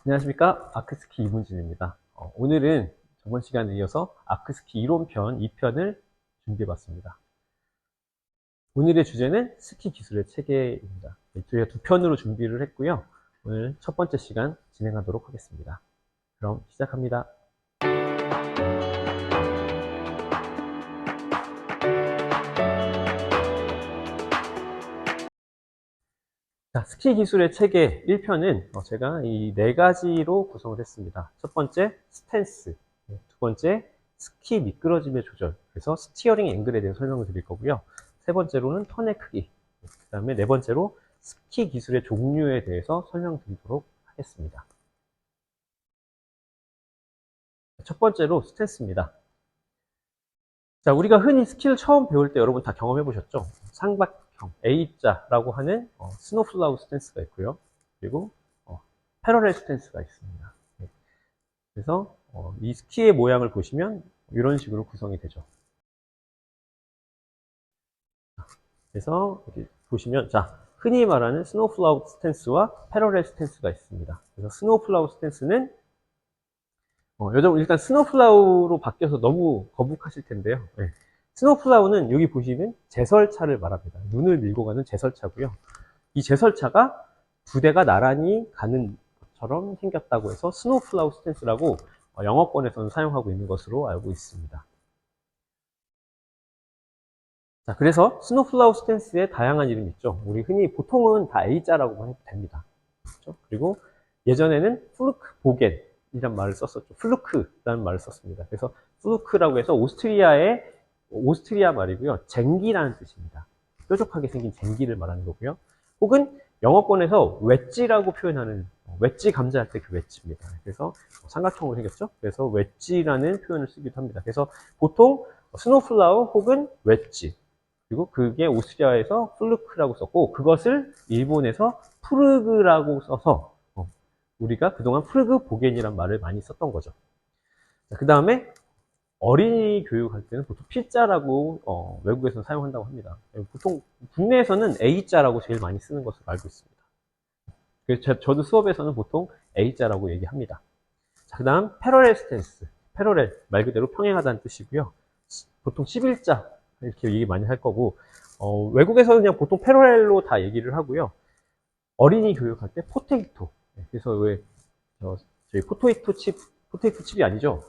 안녕하십니까. 아크스키 이문진입니다. 오늘은 저번 시간에 이어서 아크스키 이론편 2편을 준비해 봤습니다. 오늘의 주제는 스키 기술의 체계입니다. 저희가 두 편으로 준비를 했고요. 오늘 첫 번째 시간 진행하도록 하겠습니다. 그럼 시작합니다. 자, 스키 기술의 체계 1편은 제가 이 네 가지로 구성을 했습니다. 첫 번째, 스탠스. 두 번째, 스키 미끄러짐의 조절. 그래서 스티어링 앵글에 대해 설명을 드릴 거고요. 세 번째로는 턴의 크기. 그 다음에 네 번째로 스키 기술의 종류에 대해서 설명드리도록 하겠습니다. 첫 번째로 스탠스입니다. 자, 우리가 흔히 스키를 처음 배울 때 여러분 다 경험해 보셨죠? 삼각형 A자라고 하는 스노플라우 스탠스가 있고요. 그리고 패러렐 스탠스가 있습니다. 네. 그래서 이 스키의 모양을 보시면 이런 식으로 구성이 되죠. 그래서 이렇게 보시면 자, 흔히 말하는 스노플라우 스탠스와 패러렐 스탠스가 있습니다. 그래서 스노플라우 스탠스는 여러분 일단 스노플라우로 바뀌어서 너무 거북하실 텐데요. 네. 스노플라우는 여기 보시면 제설차를 말합니다. 눈을 밀고 가는 제설차고요. 이 제설차가 두 대가 나란히 가는 것처럼 생겼다고 해서 스노플라우 스탠스라고 영어권에서는 사용하고 있는 것으로 알고 있습니다. 자, 그래서 스노플라우 스탠스에 다양한 이름이 있죠. 우리 흔히 보통은 다 A자라고 해도 됩니다. 그렇죠? 그리고 예전에는 플루크 보겐이란 말을 썼었죠. 플루크라는 말을 썼습니다. 그래서 플루크라고 해서 오스트리아 말이고요. 쟁기라는 뜻입니다. 뾰족하게 생긴 쟁기를 말하는 거고요. 혹은 영어권에서 웨지라고 표현하는 웨지 감자할 때 그 웨지입니다. 그래서 삼각형으로 생겼죠. 그래서 웨지라는 표현을 쓰기도 합니다. 그래서 보통 스노플라우 혹은 웨지 그리고 그게 오스트리아에서 플루크라고 썼고 그것을 일본에서 푸르그라고 써서 우리가 그동안 푸르그 보겐이란 말을 많이 썼던 거죠. 그 다음에 어린이 교육할 때는 보통 P자라고 외국에서는 사용한다고 합니다. 보통 국내에서는 A자라고 제일 많이 쓰는 것으로 알고 있습니다. 그래서 저도 수업에서는 보통 A자라고 얘기합니다. 자, 그 다음 패러렐 스탠스. 패러렐 말 그대로 평행하다는 뜻이고요. 보통 11자 이렇게 얘기 많이 할 거고 외국에서는 그냥 보통 패러렐로 다 얘기를 하고요. 어린이 교육할 때 포테이토. 그래서 왜 저희 포테이토 칩이 아니죠.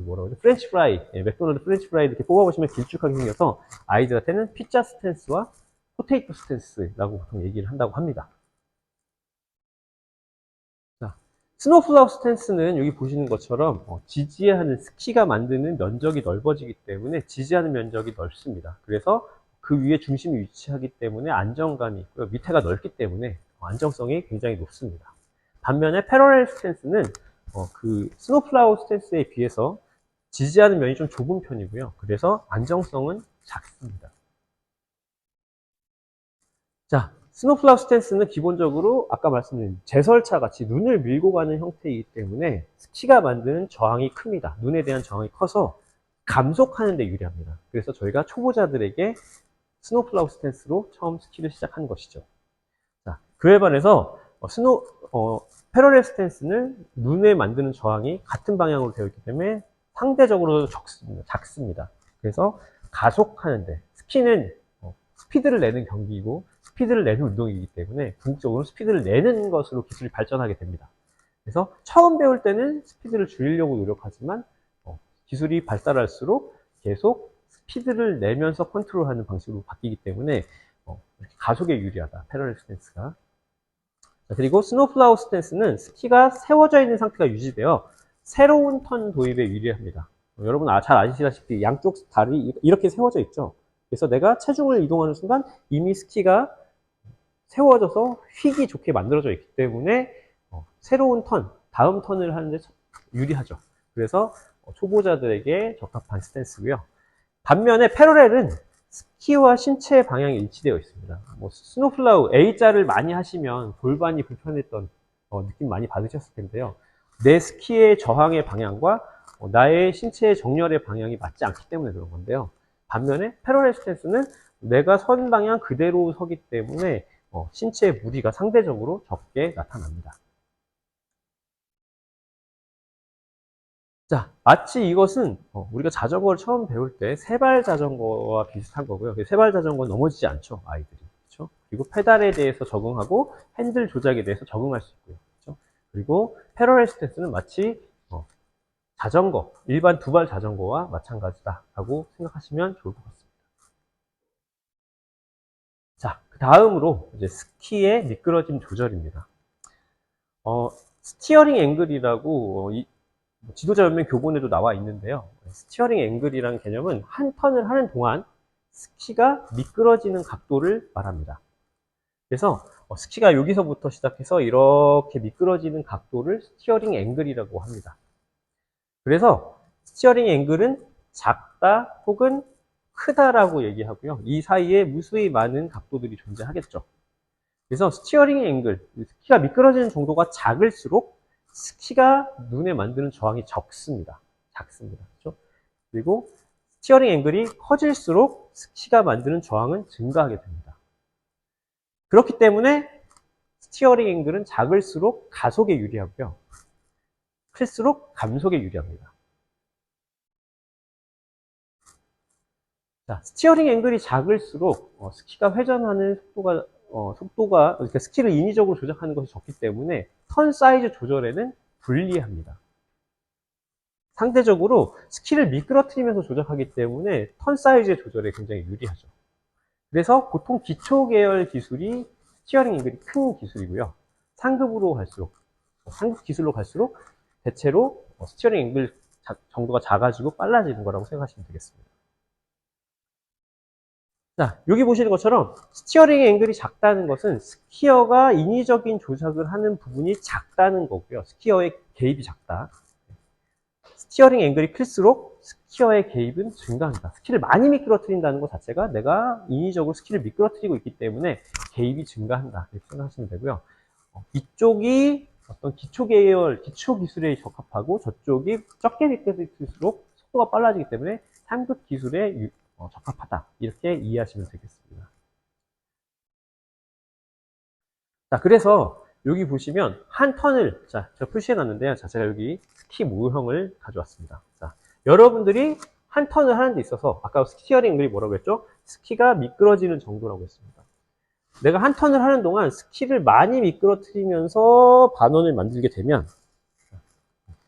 뭐라고 하죠? 프렌치 프라이. 맥도날드 프렌치 프라이 이렇게 뽑아보시면 길쭉하게 생겨서 아이들한테는 피자 스탠스와 포테이토 스탠스라고 보통 얘기를 한다고 합니다. 자, 스노플라우 스탠스는 여기 보시는 것처럼 지지하는 스키가 만드는 면적이 넓어지기 때문에 지지하는 면적이 넓습니다. 그래서 그 위에 중심이 위치하기 때문에 안정감이 있고요. 밑에가 넓기 때문에 안정성이 굉장히 높습니다. 반면에 패러렐 스탠스는 그 스노플라우 스탠스에 비해서 지지하는 면이 좀 좁은 편이고요. 그래서 안정성은 작습니다. 자, 스노플라우 스탠스는 기본적으로 아까 말씀드린 제설차 같이 눈을 밀고 가는 형태이기 때문에 스키가 만드는 저항이 큽니다. 눈에 대한 저항이 커서 감속하는 데 유리합니다. 그래서 저희가 초보자들에게 스노플라우 스탠스로 처음 스키를 시작한 것이죠. 자, 그에 반해서 패러렐 스탠스는 눈에 만드는 저항이 같은 방향으로 되어 있기 때문에 상대적으로 작습니다. 그래서 가속하는데 스키는 스피드를 내는 경기이고 스피드를 내는 운동이기 때문에 궁극적으로 스피드를 내는 것으로 기술이 발전하게 됩니다. 그래서 처음 배울 때는 스피드를 줄이려고 노력하지만 기술이 발달할수록 계속 스피드를 내면서 컨트롤하는 방식으로 바뀌기 때문에 가속에 유리하다. 패러렐 스탠스가. 그리고 스노플라우 스탠스는 스키가 세워져 있는 상태가 유지되어 새로운 턴 도입에 유리합니다. 여러분 잘 아시다시피 양쪽 다리 이렇게 세워져 있죠. 그래서 내가 체중을 이동하는 순간 이미 스키가 세워져서 휘기 좋게 만들어져 있기 때문에 새로운 다음 턴을 하는데 유리하죠. 그래서 초보자들에게 적합한 스탠스고요. 반면에 패러렐은 스키와 신체 방향이 일치되어 있습니다. 스노플라우 A자를 많이 하시면 골반이 불편했던 느낌 많이 받으셨을 텐데요. 내 스키의 저항의 방향과 나의 신체의 정렬의 방향이 맞지 않기 때문에 그런 건데요. 반면에 패러렐 스탠스는 내가 선 방향 그대로 서기 때문에 신체의 무리가 상대적으로 적게 나타납니다. 자, 마치 이것은 우리가 자전거를 처음 배울 때 세발 자전거와 비슷한 거고요. 세발 자전거 넘어지지 않죠, 아이들이. 그렇죠? 그리고 페달에 대해서 적응하고 핸들 조작에 대해서 적응할 수 있고요. 그렇죠? 그리고 패러레시스턴스는 마치 자전거, 일반 두발 자전거와 마찬가지다라고 생각하시면 좋을 것 같습니다. 자, 그 다음으로 이제 스키의 미끄러짐 조절입니다. 스티어링 앵글이라고 지도자 연맹 교본에도 나와 있는데요. 스티어링 앵글이라는 개념은 한 턴을 하는 동안 스키가 미끄러지는 각도를 말합니다. 그래서 스키가 여기서부터 시작해서 이렇게 미끄러지는 각도를 스티어링 앵글이라고 합니다. 그래서 스티어링 앵글은 작다 혹은 크다라고 얘기하고요. 이 사이에 무수히 많은 각도들이 존재하겠죠. 그래서 스티어링 앵글, 스키가 미끄러지는 정도가 작을수록 스키가 눈에 만드는 저항이 적습니다. 작습니다. 그렇죠? 그리고 스티어링 앵글이 커질수록 스키가 만드는 저항은 증가하게 됩니다. 그렇기 때문에 스티어링 앵글은 작을수록 가속에 유리하고요. 클수록 감속에 유리합니다. 자, 스티어링 앵글이 작을수록 스키가 회전하는 속도가 그러니까 스키를 인위적으로 조작하는 것이 적기 때문에 턴 사이즈 조절에는 불리합니다. 상대적으로 스키를 미끄러뜨리면서 조작하기 때문에 턴 사이즈의 조절에 굉장히 유리하죠. 그래서 보통 기초 계열 기술이 스티어링 앵글이 큰 기술이고요. 상급 기술로 갈수록 대체로 스티어링 앵글 정도가 작아지고 빨라지는 거라고 생각하시면 되겠습니다. 자, 여기 보시는 것처럼 스티어링 앵글이 작다는 것은 스키어가 인위적인 조작을 하는 부분이 작다는 거고요. 스키어의 개입이 작다. 스티어링 앵글이 클수록 스키어의 개입은 증가합니다. 스키를 많이 미끄러뜨린다는 것 자체가 내가 인위적으로 스키를 미끄러뜨리고 있기 때문에 개입이 증가한다. 이렇게 생각하시면 되고요. 이쪽이 어떤 기초 계열, 기초 기술에 적합하고 저쪽이 적게 미끄러뜨릴수록 속도가 빨라지기 때문에 상급 기술에 적합하다. 이렇게 이해하시면 되겠습니다. 자, 그래서 여기 보시면 한 턴을, 자, 제가 표시해 놨는데요. 자, 제가 여기 스키 모형을 가져왔습니다. 자, 여러분들이 한 턴을 하는 데 있어서, 아까 스티어링 앵글이 뭐라고 했죠? 스키가 미끄러지는 정도라고 했습니다. 내가 한 턴을 하는 동안 스키를 많이 미끄러뜨리면서 반원을 만들게 되면,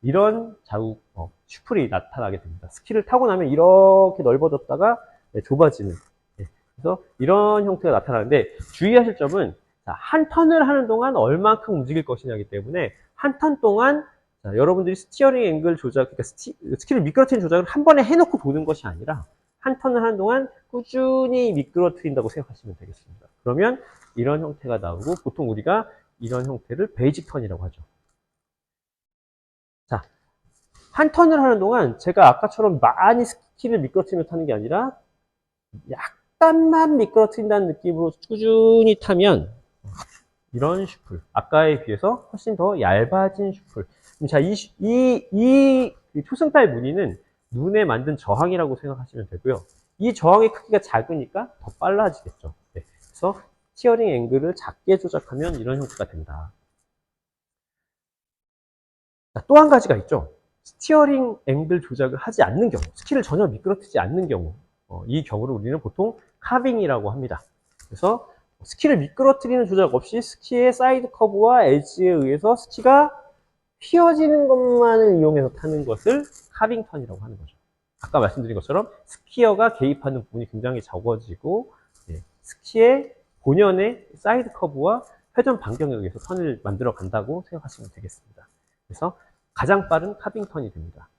이런 자국, 슈플이 나타나게 됩니다. 스키를 타고 나면 이렇게 넓어졌다가 좁아지는. 그래서 이런 형태가 나타나는데 주의하실 점은 한 턴을 하는 동안 얼만큼 움직일 것이냐기 때문에 한 턴 동안 여러분들이 스티어링 앵글 조작, 그러니까 스키를 미끄러뜨리는 조작을 한 번에 해놓고 보는 것이 아니라 한 턴을 하는 동안 꾸준히 미끄러뜨린다고 생각하시면 되겠습니다. 그러면 이런 형태가 나오고 보통 우리가 이런 형태를 베이직 턴이라고 하죠. 자, 한 턴을 하는 동안 제가 아까처럼 많이 스키를 미끄러뜨리며 타는 게 아니라 약간만 미끄러뜨린다는 느낌으로 꾸준히 타면 이런 슈플, 아까에 비해서 훨씬 더 얇아진 슈플. 자, 이 초승달 무늬는 눈에 만든 저항이라고 생각하시면 되고요. 이 저항의 크기가 작으니까 더 빨라지겠죠. 네. 그래서 스티어링 앵글을 작게 조작하면 이런 형태가 된다. 또 한 가지가 있죠. 스티어링 앵글 조작을 하지 않는 경우, 스키를 전혀 미끄러뜨리지 않는 경우, 이 경우를 우리는 보통 카빙이라고 합니다. 그래서 스키를 미끄러뜨리는 조작 없이 스키의 사이드 커브와 엣지에 의해서 스키가 휘어지는 것만을 이용해서 타는 것을 카빙 턴이라고 하는 거죠. 아까 말씀드린 것처럼 스키어가 개입하는 부분이 굉장히 적어지고 스키의 본연의 사이드 커브와 회전 반경에 의해서 턴을 만들어 간다고 생각하시면 되겠습니다. 그래서 가장 빠른 카빙 턴이 됩니다.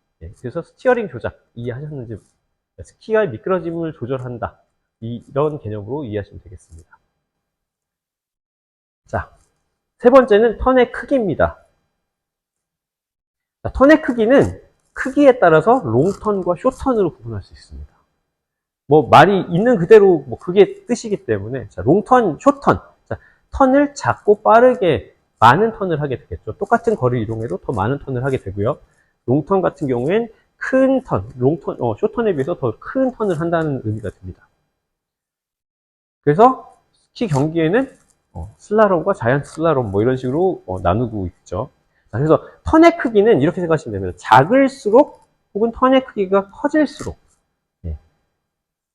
그래서 스티어링 조작 이해하셨는지, 스키가 미끄러짐을 조절한다. 이런 개념으로 이해하시면 되겠습니다. 자, 세 번째는 턴의 크기입니다. 자, 턴의 크기는 크기에 따라서 롱턴과 숏턴으로 구분할 수 있습니다. 뭐 말이 있는 그대로 그게 뜻이기 때문에 자, 롱턴, 숏턴. 자, 턴을 작고 빠르게 많은 턴을 하게 되겠죠. 똑같은 거리를 이동해도 더 많은 턴을 하게 되고요. 롱턴 같은 경우엔 큰 턴, 숏턴에 비해서 더 큰 턴을 한다는 의미가 듭니다. 그래서 스키 경기에는 슬라롬과 자이언트 슬라롬 이런 식으로 나누고 있죠. 자, 그래서 턴의 크기는 이렇게 생각하시면 됩니다. 작을수록 혹은 턴의 크기가 커질수록, 예.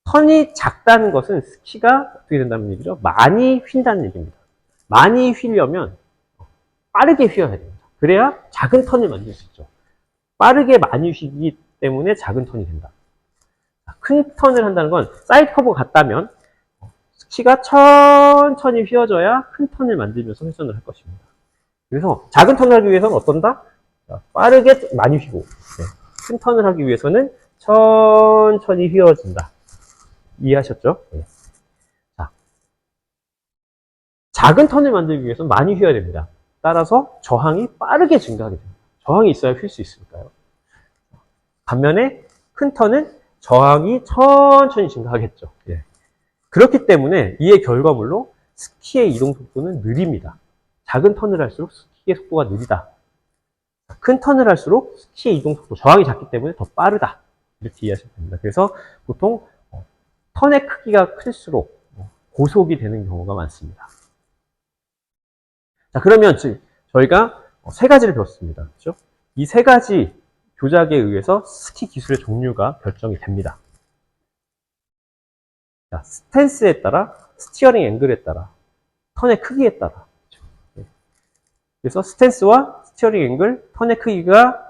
턴이 작다는 것은 스키가 어떻게 된다는 얘기죠? 많이 휜다는 얘기입니다. 많이 휘려면 빠르게 휘어야 됩니다. 그래야 작은 턴을 만들 수 있죠. 빠르게 많이 휘기 때문에 작은 턴이 된다. 큰 턴을 한다는 건 사이드 커브가 같다면 스키가 천천히 휘어져야 큰 턴을 만들면서 회전을 할 것입니다. 그래서 작은 턴을 하기 위해서는 어떤다? 빠르게 많이 휘고, 네. 큰 턴을 하기 위해서는 천천히 휘어진다. 이해하셨죠? 네. 자, 작은 턴을 만들기 위해서는 많이 휘어야 됩니다. 따라서 저항이 빠르게 증가하게 됩니다. 저항이 있어야 휠 수 있으니까요. 반면에 큰 턴은 저항이 천천히 증가하겠죠. 예. 그렇기 때문에 이의 결과물로 스키의 이동 속도는 느립니다. 작은 턴을 할수록 스키의 속도가 느리다. 큰 턴을 할수록 스키의 이동 속도, 저항이 작기 때문에 더 빠르다. 이렇게 이해하시면 됩니다. 그래서 보통 턴의 크기가 클수록 고속이 되는 경우가 많습니다. 자, 그러면 저희가 세 가지를 배웠습니다. 그렇죠? 이 세 가지 조작에 의해서 스키 기술의 종류가 결정이 됩니다. 자, 스탠스에 따라, 스티어링 앵글에 따라, 턴의 크기에 따라. 그렇죠? 그래서 스탠스와 스티어링 앵글, 턴의 크기가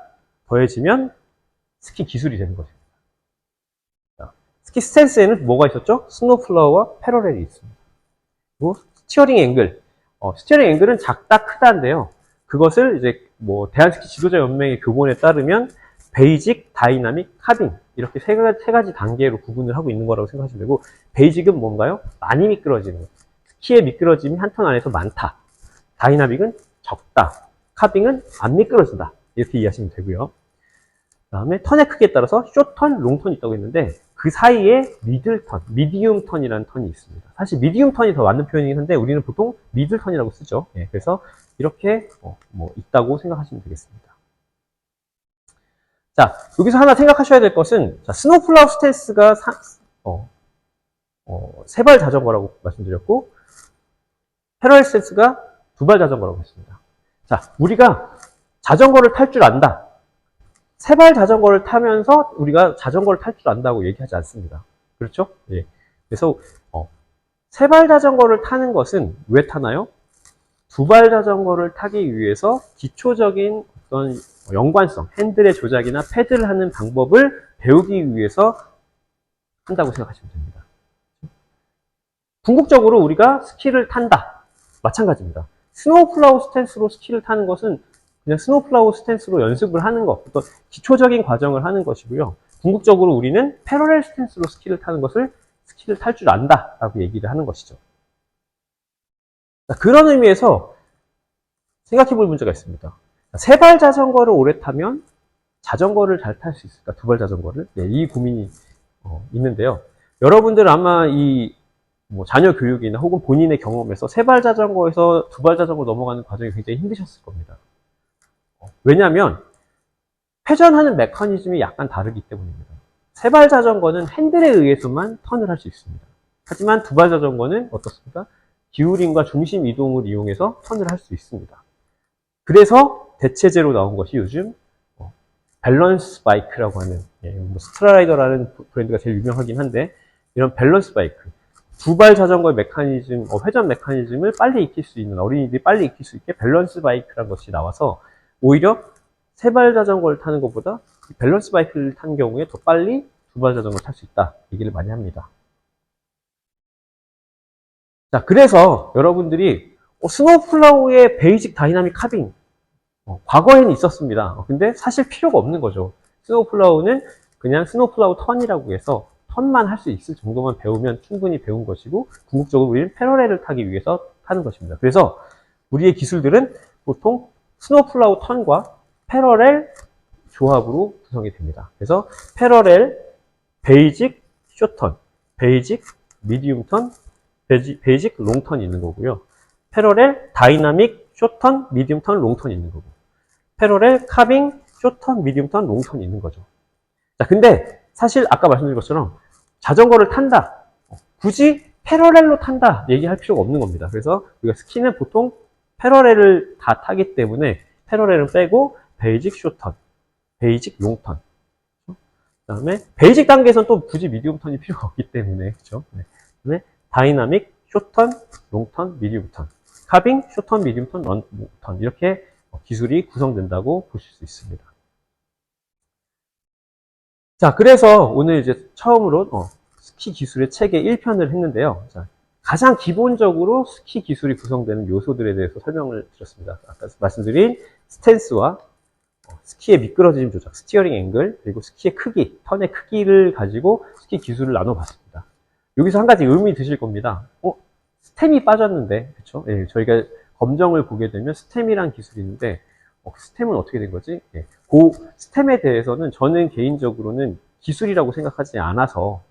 더해지면 스키 기술이 되는 것입니다. 자, 스키 스탠스에는 뭐가 있었죠? 스노우플라워와 패러렐이 있습니다. 그리고 스티어링 앵글. 스티어링 앵글은 작다, 크다인데요. 그것을 이제 대한스키 지도자 연맹의 교본에 따르면 베이직, 다이나믹, 카빙 이렇게 세 가지 단계로 구분을 하고 있는 거라고 생각하시면 되고, 베이직은 뭔가요? 많이 미끄러지는, 스키의 미끄러짐이 한 턴 안에서 많다. 다이나믹은 적다. 카빙은 안 미끄러진다. 이렇게 이해하시면 되고요. 그 다음에 턴의 크기에 따라서 숏턴, 롱턴이 있다고 했는데 그 사이에 미들턴, 미디움 턴이라는 턴이 있습니다. 사실 미디움 턴이 더 맞는 표현이긴 한데 우리는 보통 미들턴이라고 쓰죠. 예, 그래서 이렇게 있다고 생각하시면 되겠습니다. 자, 여기서 하나 생각하셔야 될 것은, 자, 스노우플라워 스탠스가 세발 자전거라고 말씀드렸고, 패러렐 스탠스가 두발 자전거라고 했습니다. 자, 우리가 자전거를 탈 줄 안다. 세발 자전거를 타면서 우리가 자전거를 탈 줄 안다고 얘기하지 않습니다. 그렇죠? 예. 그래서, 세발 자전거를 타는 것은 왜 타나요? 두발 자전거를 타기 위해서 기초적인 어떤 연관성, 핸들의 조작이나 패드를 하는 방법을 배우기 위해서 한다고 생각하시면 됩니다. 궁극적으로 우리가 스키를 탄다. 마찬가지입니다. 스노우플라워 스탠스로 스키를 타는 것은 그냥 스노우플라워 스탠스로 연습을 하는 것, 어떤 기초적인 과정을 하는 것이고요. 궁극적으로 우리는 패러렐 스탠스로 스키를 타는 것을 스키를 탈 줄 안다 라고 얘기를 하는 것이죠. 그런 의미에서 생각해 볼 문제가 있습니다. 세발 자전거를 오래 타면 자전거를 잘 탈 수 있을까? 두발 자전거를? 네, 이 고민이 있는데요. 여러분들 아마 자녀 교육이나 혹은 본인의 경험에서 세발 자전거에서 두발 자전거 넘어가는 과정이 굉장히 힘드셨을 겁니다. 왜냐하면 회전하는 메커니즘이 약간 다르기 때문입니다. 세발 자전거는 핸들에 의해서만 턴을 할 수 있습니다. 하지만 두발 자전거는 어떻습니까? 기울임과 중심 이동을 이용해서 턴을 할 수 있습니다. 그래서 대체제로 나온 것이 요즘 밸런스 바이크라고 하는, 스트라이더라는 브랜드가 제일 유명하긴 한데, 이런 밸런스 바이크, 두발 자전거의 메커니즘, 회전 메커니즘을 빨리 익힐 수 있는, 어린이들이 빨리 익힐 수 있게 밸런스 바이크라는 것이 나와서 오히려 세발 자전거를 타는 것보다 밸런스 바이크를 탄 경우에 더 빨리 두발 자전거를 탈 수 있다 얘기를 많이 합니다. 자, 그래서 여러분들이 스노우플라워의 베이직 다이나믹 카빙, 과거에는 있었습니다. 근데 사실 필요가 없는 거죠. 스노우플라워는 그냥 스노우플라워 턴이라고 해서 턴만 할 수 있을 정도만 배우면 충분히 배운 것이고, 궁극적으로 우리는 패러렐을 타기 위해서 타는 것입니다. 그래서 우리의 기술들은 보통 스노우플라워 턴과 패러렐 조합으로 구성이 됩니다. 그래서 패러렐, 베이직, 숏턴, 베이직, 미디움 턴, 베이직, 롱턴이 있는 거고요. 패러렐, 다이나믹, 숏턴, 미디움 턴, 롱턴이 있는 거고, 패러렐, 카빙, 숏턴, 미디움 턴, 롱턴이 있는 거죠. 자, 근데 사실 아까 말씀드린 것처럼 자전거를 탄다, 굳이 패러렐로 탄다 얘기할 필요가 없는 겁니다. 그래서 우리가 스키는 보통 패러렐을 다 타기 때문에 패러렐은 빼고 베이직 숏턴, 베이직 롱턴. 그 다음에 베이직 단계에서는 또 굳이 미디움 턴이 필요가 없기 때문에 그렇죠. 네. 그다음에 다이나믹, 숏턴, 롱턴, 미디움 턴, 카빙, 숏턴, 미디움 턴, 런턴 이렇게 기술이 구성된다고 보실 수 있습니다. 자, 그래서 오늘 이제 처음으로 스키 기술의 체계 1편을 했는데요. 자, 가장 기본적으로 스키 기술이 구성되는 요소들에 대해서 설명을 드렸습니다. 아까 말씀드린 스탠스와 스키의 미끄러짐 조작, 스티어링 앵글, 그리고 스키의 크기, 턴의 크기를 가지고 스키 기술을 나눠봤습니다. 여기서 한 가지 의문이 드실 겁니다. 스템이 빠졌는데, 그쵸? 예, 저희가 검정을 보게 되면 스템이란 기술이 있는데, 스템은 어떻게 된 거지? 예, 그 스템에 대해서는 저는 개인적으로는 기술이라고 생각하지 않아서,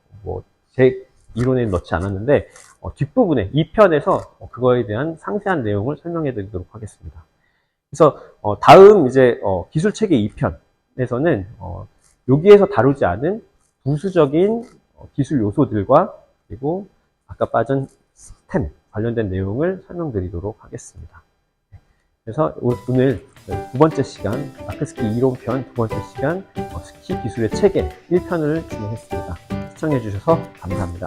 제 이론에 넣지 않았는데, 뒷부분에, 2편에서 그거에 대한 상세한 내용을 설명해 드리도록 하겠습니다. 그래서, 다음 이제, 기술 체계 2편에서는, 여기에서 다루지 않은 부수적인 기술 요소들과, 그리고 아까 빠진 스템 관련된 내용을 설명드리도록 하겠습니다. 그래서 오늘 두 번째 시간, 마크스키 이론편 두 번째 시간, 스키 기술의 체계 1편을 진행했습니다. 시청해 주셔서 감사합니다.